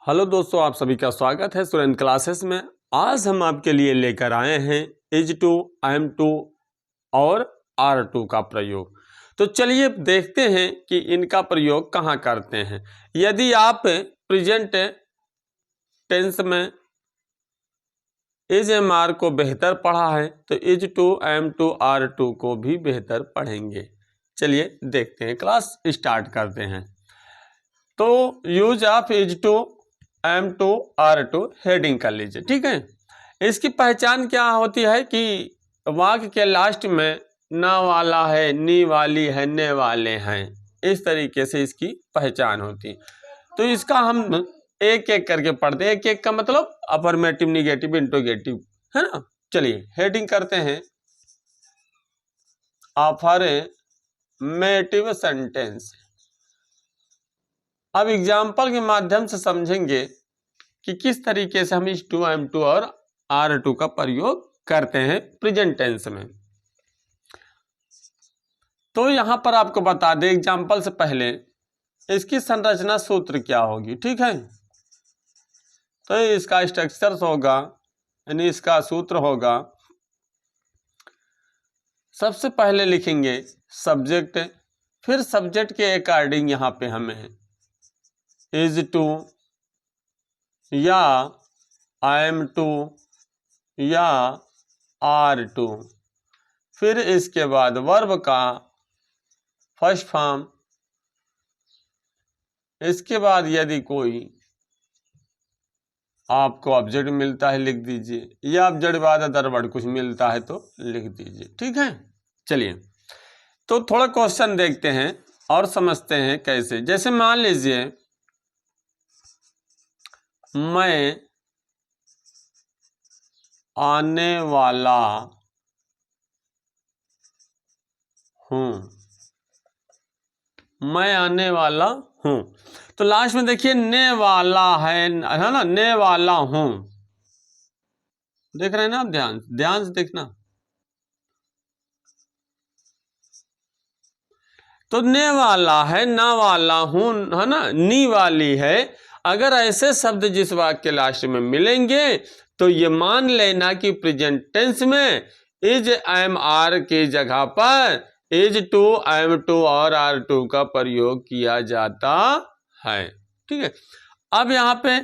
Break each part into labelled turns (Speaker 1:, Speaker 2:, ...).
Speaker 1: Hello दोस्तों, आप सभी का स्वागत है स्टूडेंट क्लासेस में। आज हम आपके लिए लेकर आए हैं इज टू, एम टू और आर टू का प्रयोग। तो चलिए देखते हैं कि इनका प्रयोग कहाँ करते हैं। यदि आप प्रेजेंट टेंस में इज एम आर को बेहतर पढ़ा है तो is to, am to, are to को भी बेहतर पढ़ेंगे। चलिए देखते हैं, क्लास स्टार्ट करते हैं। तो use of is to, am to, are to heading कर लीजिए, ठीक है। इसकी पहचान क्या होती है कि वाक्य के लास्ट में ना वाला है, नी वाली है, ने वाले हैं, इस तरीके से इसकी पहचान होती। तो इसका हम एक एक करके पढ़ते हैं। एक एक का मतलब अफर्मेटिव, निगेटिव, इंट्रोगेटिव, है ना। चलिए हेडिंग करते हैं, अफर्मेटिव सेंटेंस। अब एग्जाम्पल के माध्यम से समझेंगे कि किस तरीके से हम इस टू, एम टू और आर टू का प्रयोग करते हैं प्रेजेंट टेंस में। तो यहां पर आपको बता दें एग्जाम्पल से पहले इसकी संरचना सूत्र क्या होगी, ठीक है। तो इसका स्ट्रक्चर होगा, यानी इसका सूत्र होगा, सबसे पहले लिखेंगे सब्जेक्ट, फिर सब्जेक्ट के अकॉर्डिंग यहां पे हमें इज टू या एम टू या आर टू, फिर इसके बाद वर्ब का फर्स्ट फॉर्म, इसके बाद यदि कोई आपको ऑब्जेक्ट मिलता है लिख दीजिए, या ऑब्जेक्ट बाद अदर वर्ड कुछ मिलता है तो लिख दीजिए, ठीक है। चलिए तो थोड़ा क्वेश्चन देखते हैं और समझते हैं कैसे। जैसे मान लीजिए मैं आने वाला हूं, मैं आने वाला हूं, तो लास्ट में देखिए ने वाला है ना, ने वाला हूं। देख रहे हैं ना आप, ध्यान ध्यान से देखना। तो ने वाला है, ना वाला हूं, है ना, नी वाली है। अगर ऐसे शब्द जिस वाक्य के लास्ट में मिलेंगे तो ये मान लेना कि प्रेजेंट टेंस में इज, एम, आर की जगह पर इज टू, एम टू और आर टू का प्रयोग किया जाता है, ठीक है। अब यहाँ पे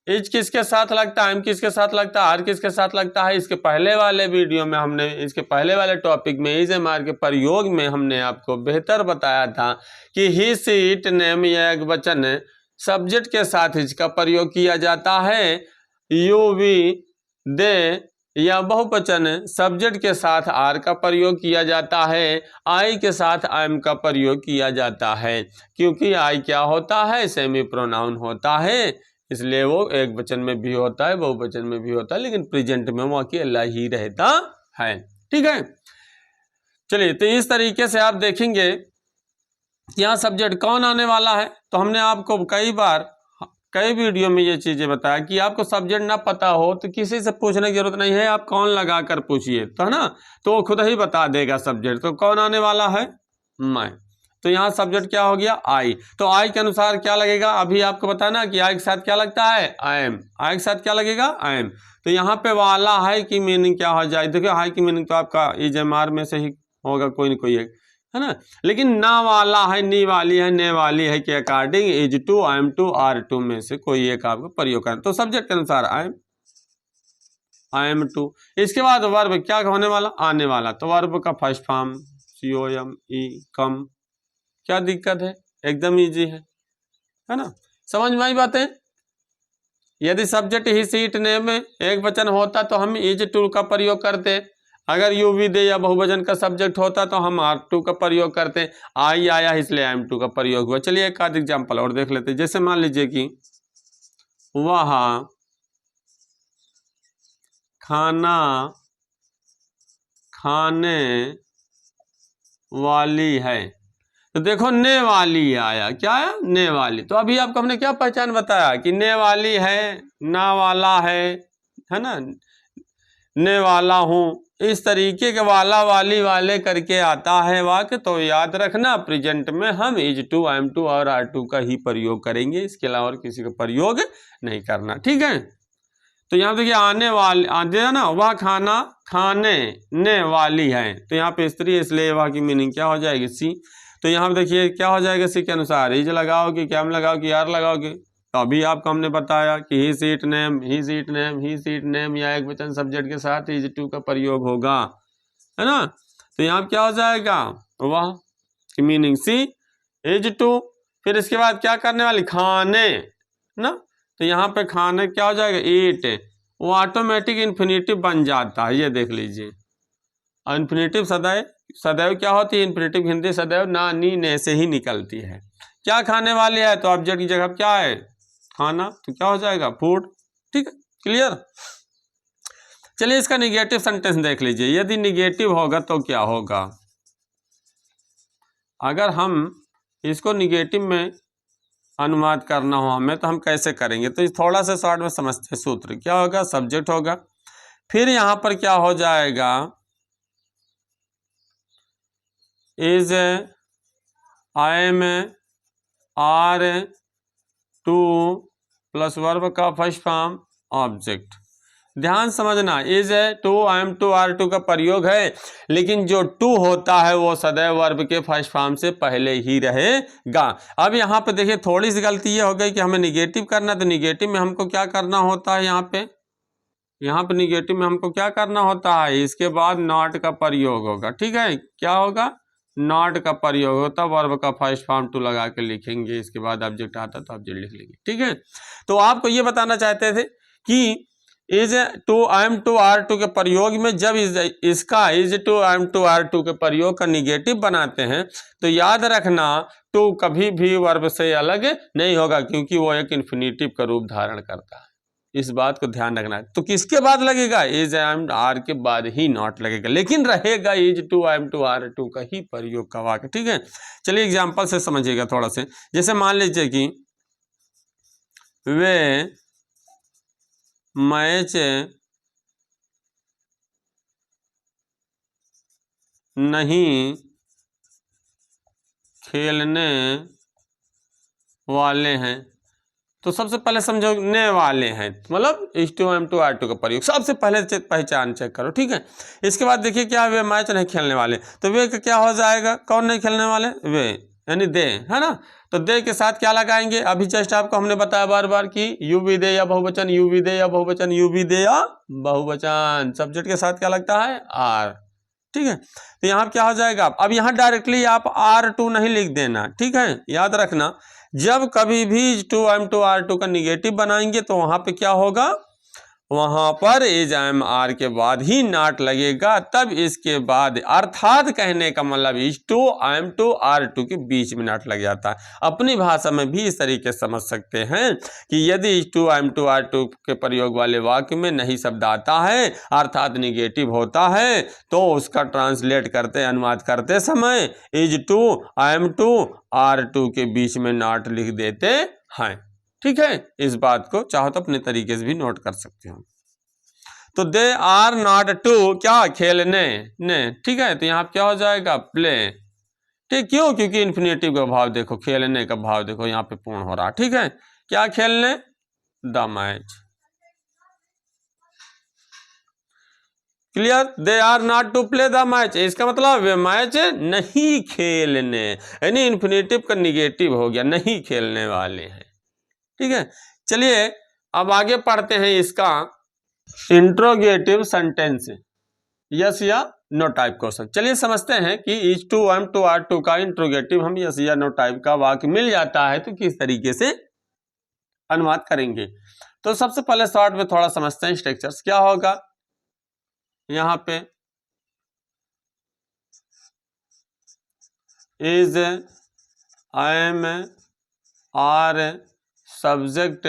Speaker 1: इज किसके साथ लगता है, एम किसके साथ लगता है, आर किसके साथ लगता है। इसके पहले वाले वीडियो में हमने, इसके पहले वाले टॉपिक में इज, एम, आर के प्रयोग में हमने आपको बेहतर बताया था कि ही, सी, इट, नेम या एक वचन सब्जेक्ट के साथ इसका प्रयोग किया जाता है। यू, वी, दे या बहुवचन सब्जेक्ट के साथ आर का प्रयोग किया जाता है। आई के साथ एम का प्रयोग किया जाता है, क्योंकि आई क्या होता है, सेमी प्रोनाउन होता है, इसलिए वो एक वचन में भी होता है, बहुवचन में भी होता है, लेकिन प्रेजेंट में वो अकेला ही रहता है, ठीक है। चलिए तो इस तरीके से आप देखेंगे यहाँ सब्जेक्ट कौन आने वाला है। तो हमने आपको कई वीडियो में ये चीजें बताया कि आपको सब्जेक्ट ना पता हो तो किसी से पूछने की जरूरत नहीं है, आप कौन लगा कर पूछिए, तो है ना, तो वो खुद ही बता देगा सब्जेक्ट। तो कौन आने वाला है, मैं। तो यहाँ सब्जेक्ट क्या हो गया, आई। तो आई के अनुसार क्या लगेगा, अभी आपको बताना कि आई के साथ क्या लगता है, आई एम। आई के साथ क्या लगेगा, आई एम। तो यहाँ पे वाला है की मीनिंग क्या हो जाए, देखिए हाई की मीनिंग तो आपका इज, एम, आर में से ही होगा, कोई ना कोई एक, है ना। लेकिन ना वाला है, नी वाली है, ने वाली है के according is to, am to, are to में से कोई एक आपको प्रयोग करना। तो सब्जेक्ट के अनुसार आई एम टू। इसके बाद वर्ब क्या होने वाला, आने वाला। तो वर्ब का फर्स्ट फॉर्म COM, ई, कम। क्या दिक्कत है, एकदम इजी है ना, समझ में आई बातें। यदि subject he, she, it, name में एक वचन होता तो हम इज टू का प्रयोग करते। अगर यू, वी, दे या बहुवचन का सब्जेक्ट होता तो हम आर टू का प्रयोग करते। आई आया इसलिए एम टू का प्रयोग हुआ। चलिए एक आध एग्जाम्पल और देख लेते हैं। जैसे मान लीजिए कि वह खाना खाने वाली है, तो देखो ने वाली आया, क्या आया, ने वाली। तो अभी आपको हमने क्या पहचान बताया कि ने वाली है, ना वाला है ना, ने वाला हूँ, इस तरीके के वाला वाली वाले करके आता है वाक्य, तो याद रखना प्रेजेंट में हम इज टू, एम टू और आर टू का ही प्रयोग करेंगे, इसके अलावा और किसी का प्रयोग नहीं करना। ठीक है, तो यहाँ देखिए आने वाले आदि ना, वह खाना खाने ने वाली है, तो यहाँ पे स्त्री, इसलिए वह की मीनिंग क्या हो जाएगी सी। तो यहाँ पे देखिए क्या हो जाएगा सी के अनुसार, इज लगाओगे, क्या लगाओगे, आर लगाओगे। तो अभी आपको हमने बताया कि ही सीट नेम, ही सीट नेम, ही सीट नेम या एक वचन सब्जेक्ट के साथ इज टू का प्रयोग होगा, है ना। तो यहाँ क्या हो जाएगा, वह की मीनिंग सी, इज टू, फिर इसके बाद क्या करने वाली, खाने ना, तो यहाँ पे खाने क्या हो जाएगा, ईट, वो ऑटोमेटिक इन्फिनेटिव बन जाता है, ये देख लीजिए। इन्फिनेटिव सदैव सदैव क्या होती है, इन्फिनेटिव हिंदी सदैव ना नी ने से ही निकलती है। क्या खाने वाले है, तो ऑब्जेक्ट की जगह क्या है, खाना, तो क्या हो जाएगा, फूड। ठीक है, क्लियर। चलिए इसका निगेटिव सेंटेंस देख लीजिए, यदि निगेटिव होगा तो क्या होगा। अगर हम इसको निगेटिव में अनुवाद करना हो हमें, तो हम कैसे करेंगे, तो थोड़ा सा शॉर्ट में समझते हैं। सूत्र क्या होगा, सब्जेक्ट होगा, फिर यहाँ पर क्या हो जाएगा, is, I am, are to plus verb का फर्स्ट फॉर्म ऑब्जेक्ट। ध्यान समझना, इज है to, I am to, are to का प्रयोग है, लेकिन जो टू होता है वो सदैव वर्ब के फर्स्ट फॉर्म से पहले ही रहेगा। अब यहाँ पे देखिए थोड़ी सी गलती ये हो गई कि हमें निगेटिव करना, तो निगेटिव में हमको क्या करना होता है, यहाँ पे निगेटिव में हमको क्या करना होता है, इसके बाद नॉट का प्रयोग होगा। ठीक है, क्या होगा, नॉट का प्रयोग होता, वर्ब का फर्स्ट फॉर्म टू लगा के लिखेंगे, इसके बाद ऑब्जेक्ट आता तो ऑब्जेक्ट लिख लेंगे। ठीक है, तो आपको ये बताना चाहते थे कि is to, I am to, are to के प्रयोग में जब इसका is to, I am to, are to के प्रयोग का निगेटिव बनाते हैं, तो याद रखना टू कभी भी वर्ब से अलग नहीं होगा, क्योंकि वो एक इन्फिनेटिव का रूप धारण करता है, इस बात को ध्यान रखना है। तो किसके बाद लगेगा, इज, आई एम, आर के बाद ही नॉट लगेगा, लेकिन रहेगा is to, I am to, are to का ही प्रयोग का वाक्य। ठीक है, चलिए एग्जांपल से समझिएगा थोड़ा से। जैसे मान लीजिए कि वे मैच नहीं खेलने वाले हैं, तो सबसे पहले समझो ने वाले हैं, मतलब is to, am to, are to का प्रयोग सबसे पहले पहचान चेक करो। ठीक है, इसके बाद देखिए क्या, वे मैच नहीं खेलने वाले, तो वे का क्या हो जाएगा, कौन नहीं खेलने वाले, वे यानी दे, है ना। तो दे के साथ क्या लगाएंगे, अभी जस्ट आपको हमने बताया बार बार कि यू भी दे या बहुवचन, यू भी दे या बहुवचन, यू भी दे या बहुवचन, सब्जेक्ट के साथ क्या लगता है, आर। ठीक है, तो यहाँ क्या हो जाएगा, अब यहाँ डायरेक्टली आप आर टू नहीं लिख देना। ठीक है, याद रखना जब कभी भी to, I am to, are to का निगेटिव बनाएंगे तो वहां पे क्या होगा, वहां पर इज, आई एम, आर के बाद ही नॉट लगेगा, तब इसके बाद अर्थात कहने का मतलब is to, I am to, are to के बीच में नॉट लग जाता है। अपनी भाषा में भी इस तरीके से समझ सकते हैं कि यदि is to, I am to, are to के प्रयोग वाले वाक्य में नहीं शब्द आता है अर्थात निगेटिव होता है, तो उसका ट्रांसलेट करते, अनुवाद करते समय is to, I am to, are to के बीच में नॉट लिख देते हैं। ठीक है, इस बात को चाहो तो अपने तरीके से भी नोट कर सकते हो। तो दे आर नॉट टू क्या, खेलने ने। ठीक है, तो यहाँ क्या हो जाएगा, प्ले। ठीक, क्यों, क्योंकि इन्फिनेटिव का भाव देखो, खेलने का भाव देखो यहाँ पे पूर्ण हो रहा। ठीक है, क्या खेलने, the match. Clear, they are not to play the match, इसका मतलब वे मैच नहीं खेलने, यानी इन्फिनेटिव का निगेटिव हो गया, नहीं खेलने वाले हैं। ठीक है, चलिए अब आगे पढ़ते हैं इसका इंट्रोगेटिव सेंटेंस, यस या नो टाइप क्वेश्चन। चलिए समझते हैं कि is to, am to, are to का इंट्रोगेटिव हम यस या नो टाइप का वाक्य मिल जाता है तो किस तरीके से अनुवाद करेंगे। तो सबसे पहले शॉर्ट में थोड़ा समझते हैं स्ट्रक्चर्स क्या होगा। यहाँ पे is, I am, are subject,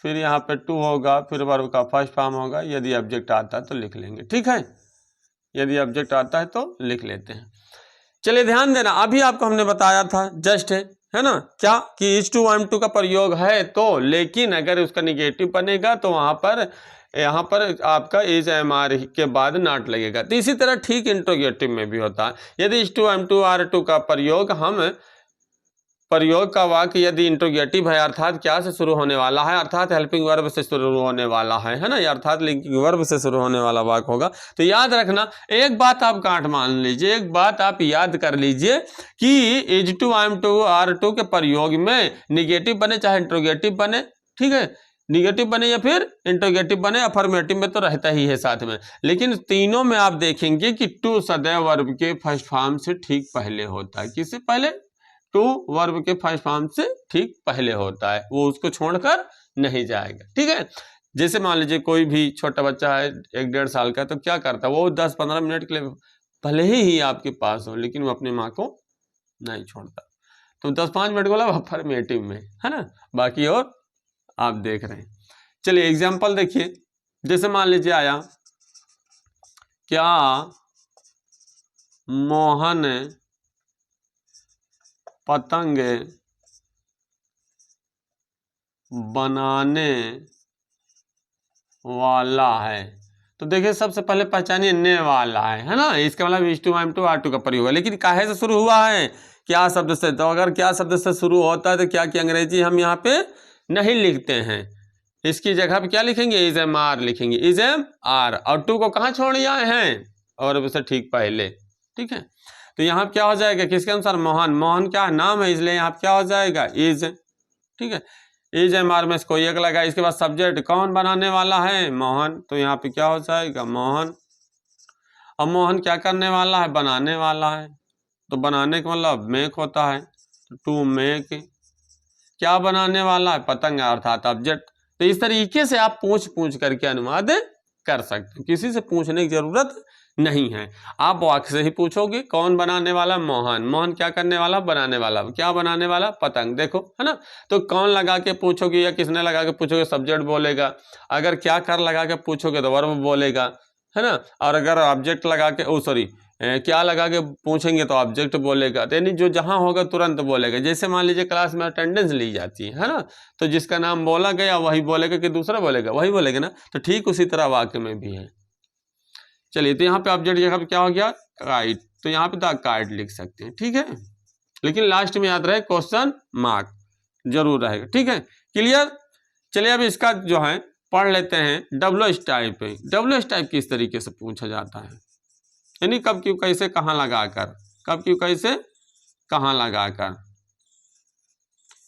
Speaker 1: फिर यहाँ पे टू होगा, फिर वर्ब का फर्स्ट फॉर्म होगा, यदि ऑब्जेक्ट आता है तो लिख लेंगे। ठीक है, यदि ऑब्जेक्ट आता है तो लिख लेते हैं। चलिए ध्यान देना, अभी आपको हमने बताया था जस्ट है ना, क्या कि इज टू एम टू का प्रयोग है तो, लेकिन अगर उसका निगेटिव बनेगा तो वहां पर यहाँ पर आपका इज एम आर के बाद नॉट लगेगा। तो इसी तरह ठीक इंट्रोगेटिव में भी होता है। यदि is to am to are to का प्रयोग का वाक्य यदि इंट्रोगेटिव है, अर्थात क्या से शुरू होने वाला है, अर्थात हेल्पिंग वर्ब से शुरू होने वाला है ना, या अर्थात लिंकिंग वर्ब से शुरू होने वाला वाक्य होगा, तो याद रखना एक बात आप गांठ मान लीजिए, एक बात आप याद कर लीजिए कि is to am to are to के प्रयोग में निगेटिव बने चाहे इंट्रोगेटिव बने, ठीक है, निगेटिव बने या फिर इंट्रोगेटिव बने, अफर्मेटिव में तो रहता ही है साथ में, लेकिन तीनों में आप देखेंगे कि टू सदैव वर्ब के फर्स्ट फॉर्म से ठीक पहले होता है। किससे पहले? टू वर्ब के फर्स्ट फॉर्म से ठीक पहले होता है, वो उसको छोड़कर नहीं जाएगा, ठीक है। जैसे मान लीजिए कोई भी छोटा बच्चा है 1-1.5 साल का, तो क्या करता है वो 10-15 मिनट के लिए भले ही आपके पास हो, लेकिन वो अपनी माँ को नहीं छोड़ता, तो 10-5 मिनट बोला अफर्मेटिव में, है ना, बाकी और आप देख रहे हैं। चलिए एग्जाम्पल देखिए, जैसे मान लीजिए आया, क्या मोहन पतंग बनाने वाला है, तो देखिए सबसे पहले पहचानिए ने वाला है ना, इसका मतलब is to am to are to का प्रयोग है, लेकिन काहे से शुरू हुआ है? क्या शब्द से। तो अगर क्या शब्द से शुरू होता है तो क्या की अंग्रेजी हम यहाँ पे नहीं लिखते हैं, इसकी जगह पे क्या लिखेंगे? इज एम आर लिखेंगे, इज एम आर, और टू को कहाँ छोड़ आए हैं? और उससे ठीक पहले, ठीक है। तो यहाँ क्या हो जाएगा? किसके अनुसार? मोहन, मोहन क्या नाम है, इसलिए यहाँ क्या हो जाएगा? इज, ठीक है, इज एम आर में इसको एक लगा। इसके बाद सब्जेक्ट कौन बनाने वाला है? मोहन, तो यहाँ पे क्या हो जाएगा? मोहन। अब मोहन क्या करने वाला है? बनाने वाला है, तो बनाने का मतलब मेक होता है, तो टू मेक। क्या बनाने वाला है? पतंग, अर्थात ऑब्जेक्ट। तो इस तरीके से आप पूछ करके अनुवाद कर सकते हैं, किसी से पूछने की जरूरत नहीं है। आप वाक्य से ही पूछोगे, कौन बनाने वाला? मोहन। मोहन क्या करने वाला? बनाने वाला। क्या बनाने वाला? पतंग। देखो, है ना। तो कौन लगा के पूछोगे या किसने लगा के पूछोगे? सब्जेक्ट बोलेगा। अगर क्या कर लगा के पूछोगे तो वर्ब बोलेगा, है ना। और अगर ऑब्जेक्ट लगा के क्या लगा के पूछेंगे तो ऑब्जेक्ट बोलेगा। यानी जो जहां होगा तुरंत बोलेगा। जैसे मान लीजिए क्लास में अटेंडेंस ली जाती है ना, तो जिसका नाम बोला गया वही बोलेगा कि दूसरा बोलेगा? वही बोलेगा ना। तो ठीक उसी तरह वाक्य में भी है। चलिए, तो यहाँ पे ऑब्जेक्ट जगह पे क्या हो गया? काइट, तो यहाँ पे द काइट लिख सकते हैं, ठीक है। लेकिन लास्ट में याद रहे क्वेश्चन मार्क जरूर रहेगा, ठीक है। क्लियर। चलिए अब इसका जो है पढ़ लेते हैं। डब्ल्यू टाइप है। डब्ल्यू टाइप किस तरीके से पूछा जाता है, यानी कब क्यों कैसे कहाँ लगाकर, कब क्यों कैसे कहाँ लगाकर,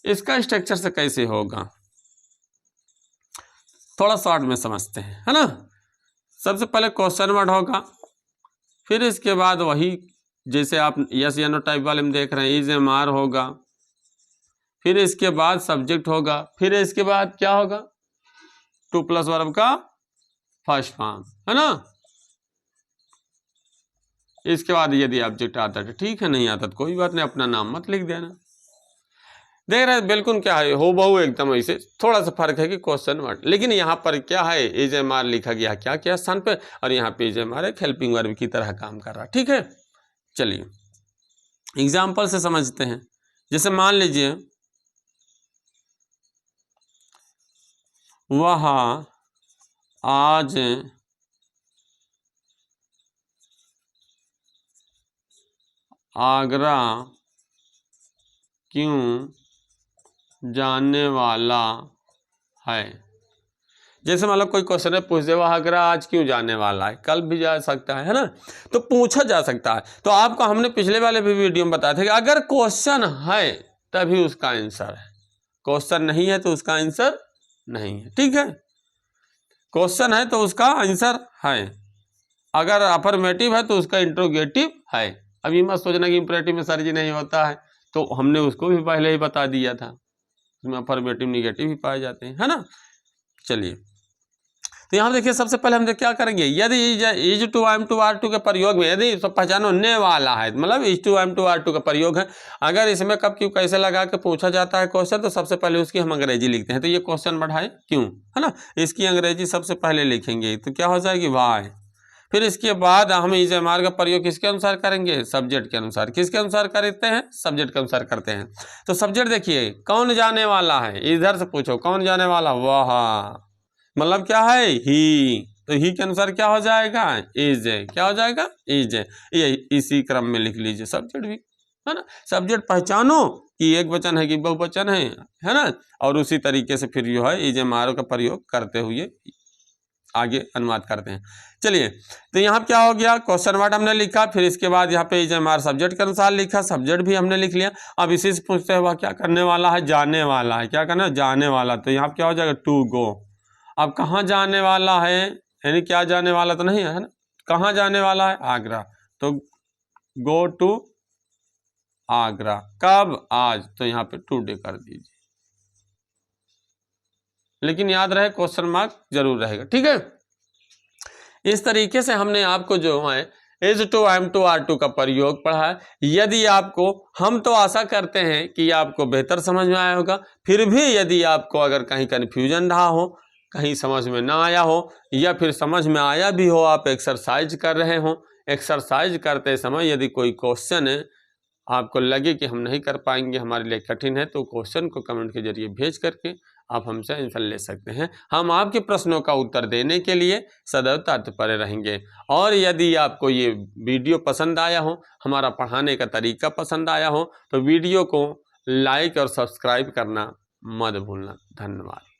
Speaker 1: इसका स्ट्रक्चर से कैसे होगा थोड़ा शॉर्ट में समझते हैं, है ना। सबसे पहले क्वेश्चन वर्ड होगा, फिर इसके बाद वही जैसे आप यस या नो टाइप वाले में देख रहे हैं, इज एम आर होगा, फिर इसके बाद सब्जेक्ट होगा, फिर इसके बाद क्या होगा? टू प्लस वर्ब का फर्स्ट फॉर्म, है ना। इसके बाद यदि ऑब्जेक्ट आता है तो ठीक है, नहीं आता तो कोई बात नहीं, अपना नाम मत लिख देना। देख रहे हैं बिल्कुल क्या है, हो बहु एकदम ऐसे, थोड़ा सा फर्क है कि क्वेश्चन वर्ड, लेकिन यहाँ पर क्या है? इज एम आर लिखा गया क्या क्या स्थान पे, और यहाँ पे इज एम आर एक हेल्पिंग वर्ब की तरह काम कर रहा है, ठीक है। चलिए एग्जाम्पल से समझते हैं। जैसे मान लीजिए वह आज आगरा क्यों जाने वाला है। जैसे मतलब कोई क्वेश्चन है, पूछ दे वह आगरा आज क्यों जाने वाला है, कल भी जा सकता है ना, तो पूछा जा सकता है। तो आपको हमने पिछले वाले भी वीडियो में बताया था कि अगर क्वेश्चन है तभी उसका आंसर है, क्वेश्चन नहीं है तो उसका आंसर नहीं है, ठीक है। क्वेश्चन है तो उसका आंसर है, अगर अफर्मेटिव है तो उसका इंट्रोगेटिव है। अब ये मत सोचना कि इंपरेटिव में सर जी नहीं होता है, तो हमने उसको भी पहले ही बता दिया था, उसमें अफर्मेटिव निगेटिव भी पाए जाते हैं, है ना। चलिए, तो यहाँ देखिए सबसे पहले हम क्या करेंगे, यदि is to am to are to के प्रयोग में यदि पहचानो ने वाला है, मतलब is to am to are to का प्रयोग है, अगर इसमें कब क्यों कैसे लगा के पूछा जाता है क्वेश्चन, तो सबसे पहले उसकी हम अंग्रेजी लिखते हैं। तो ये क्वेश्चन बढ़ाए क्यों, है ना, इसकी अंग्रेजी सबसे पहले लिखेंगे, तो क्या हो जाएगी? वाई। फिर इसके बाद हम इस एमआर का प्रयोग किसके अनुसार करेंगे? सब्जेक्ट के अनुसार। किसके अनुसार करते हैं? सब्जेक्ट के अनुसार करते हैं। तो सब्जेक्ट देखिए कौन जाने वाला है, इधर से पूछो कौन जाने वाला, वह, मतलब क्या है? ही। तो ही के अनुसार क्या हो जाएगा? इज। क्या हो जाएगा? इज। ये इसी क्रम में लिख लीजिए सब्जेक्ट भी, है ना। सब्जेक्ट पहचानो कि एक वचन है कि बहुवचन है ना, और उसी तरीके से फिर जो है इज एमआर का प्रयोग करते हुए आगे अनुवाद करते हैं। चलिए, तो यहाँ क्या हो गया? क्वेश्चन वर्ड हमने लिखा, फिर इसके बाद यहाँ पे इज एमआर सब्जेक्ट के अनुसार लिखा, सब्जेक्ट भी हमने लिख लिया। अब इसी से पूछते हैं वह क्या करने वाला है? जाने वाला है। क्या करना है? जाने वाला। तो यहाँ क्या हो जाएगा? To go. अब कहाँ जाने वाला है, यानी क्या जाने वाला तो नहीं है ना, कहाँ जाने वाला है? आगरा। तो गो टू आगरा। कब? आज। तो यहाँ पे टुडे कर दीजिए, लेकिन याद रहे क्वेश्चन मार्क जरूर रहेगा, ठीक है। इस तरीके से हमने आपको जो है is to, am to, are to का प्रयोग पढ़ा है। यदि आपको, हम तो आशा करते हैं कि आपको बेहतर समझ में आया होगा। फिर भी यदि आपको अगर कहीं कन्फ्यूजन रहा हो, कहीं समझ में ना आया हो, या फिर समझ में आया भी हो, आप एक्सरसाइज कर रहे हो, एक्सरसाइज करते समय यदि कोई क्वेश्चन है आपको लगे कि हम नहीं कर पाएंगे, हमारे लिए कठिन है, तो क्वेश्चन को कमेंट के जरिए भेज करके आप हमसे आंसर ले सकते हैं। हम आपके प्रश्नों का उत्तर देने के लिए सदैव तत्पर रहेंगे। और यदि आपको ये वीडियो पसंद आया हो, हमारा पढ़ाने का तरीका पसंद आया हो, तो वीडियो को लाइक और सब्सक्राइब करना मत भूलना। धन्यवाद।